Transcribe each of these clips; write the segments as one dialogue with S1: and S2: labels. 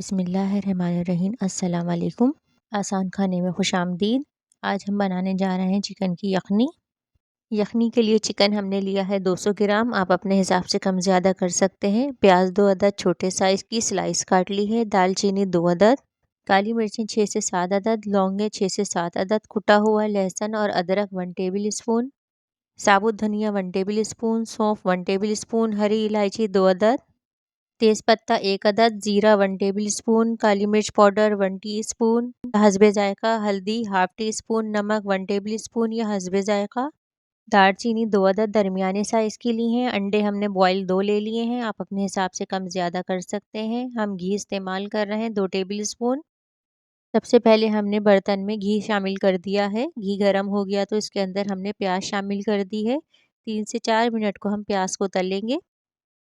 S1: बिस्मिल्लाहिर्रहमानिर्रहीम। अस्सलाम वालेकुम। आसान खाने में खुशामदीद। आज हम बनाने जा रहे हैं चिकन की यखनी। यखनी के लिए चिकन हमने लिया है 200 ग्राम। आप अपने हिसाब से कम ज़्यादा कर सकते हैं। प्याज 2 अदद छोटे साइज़ की स्लाइस काट ली है। दालचीनी 2 अदद, काली मिर्चें 6 से 7 अदद, लौंगे 6 से 7 अदद, कुटा हुआ लहसुन और अदरक 1 टेबल स्पून, साबुत धनिया 1 टेबल स्पून, सौंफ 1 टेबल स्पून, हरी इलायची 2 अदद, तेज़पत्ता 1 अदद, जीरा 1 टेबल स्पून, काली मिर्च पाउडर 1 टीस्पून, हस्बे जायका हल्दी हाफ टी स्पून, नमक 1 टेबल स्पून या हस्बे जायका। दालचीनी 2 अदद दरमियाने साइज़ की ली हैं। अंडे हमने बॉयल 2 ले लिए हैं। आप अपने हिसाब से कम ज़्यादा कर सकते हैं। हम घी इस्तेमाल कर रहे हैं 2 टेबल स्पून। सबसे पहले हमने बर्तन में घी शामिल कर दिया है। घी गर्म हो गया तो इसके अंदर हमने प्याज शामिल कर दी है। 3 से 4 मिनट को हम प्याज को तलेंगे।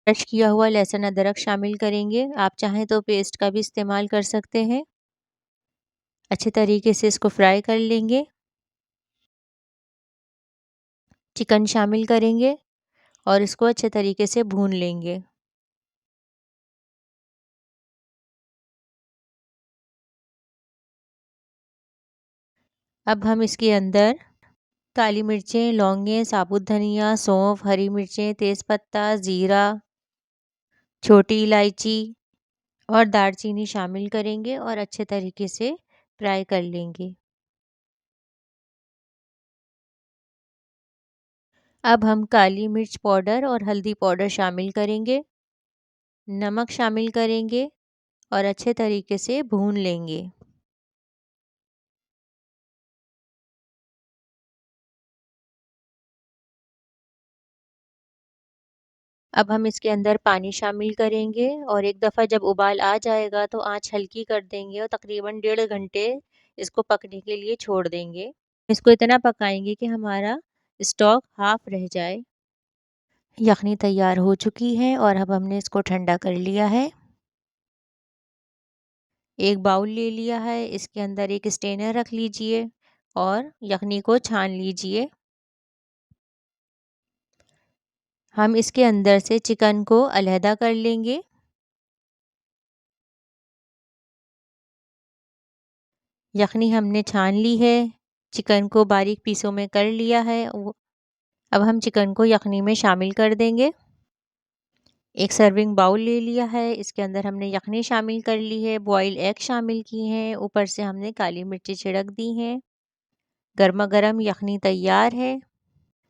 S1: क्रश किया हुआ लहसुन अदरक शामिल करेंगे। आप चाहें तो पेस्ट का भी इस्तेमाल कर सकते हैं। अच्छे तरीके से इसको फ्राई कर लेंगे। चिकन शामिल करेंगे और इसको अच्छे तरीके से भून लेंगे। अब हम इसके अंदर काली मिर्चें, लौंगे, साबुत धनिया, सौंफ, हरी मिर्चें, तेज़पत्ता, ज़ीरा, छोटी इलायची और दालचीनी शामिल करेंगे और अच्छे तरीके से फ्राई कर लेंगे। अब हम काली मिर्च पाउडर और हल्दी पाउडर शामिल करेंगे, नमक शामिल करेंगे और अच्छे तरीके से भून लेंगे। अब हम इसके अंदर पानी शामिल करेंगे और एक दफ़ा जब उबाल आ जाएगा तो आंच हल्की कर देंगे और तकरीबन 1.5 घंटे इसको पकने के लिए छोड़ देंगे। इसको इतना पकाएंगे कि हमारा स्टॉक हाफ रह जाए। यखनी तैयार हो चुकी है और अब हमने इसको ठंडा कर लिया है। एक बाउल ले लिया है, इसके अंदर एक स्ट्रेनर रख लीजिए और यखनी को छान लीजिए। हम इसके अंदर से चिकन को अलहदा कर लेंगे। यखनी हमने छान ली है, चिकन को बारीक पीसों में कर लिया है। अब हम चिकन को यखनी में शामिल कर देंगे। एक सर्विंग बाउल ले लिया है, इसके अंदर हमने यखनी शामिल कर ली है, बॉयल एग शामिल की हैं, ऊपर से हमने काली मिर्ची छिड़क दी हैं। गर्मा गर्म यखनी तैयार है।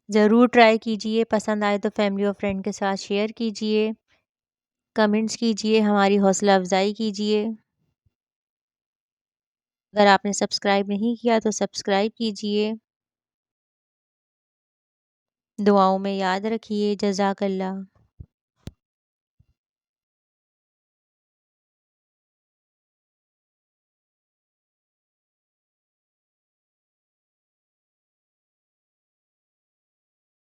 S1: ज़रूर ट्राई कीजिए। पसंद आए तो फैमिली और फ्रेंड के साथ शेयर कीजिए, कमेंट्स कीजिए, हमारी हौसला अफजाई कीजिए। अगर आपने सब्सक्राइब नहीं किया तो सब्सक्राइब कीजिए। दुआओं में याद रखिए। जज़ाकल्लाह।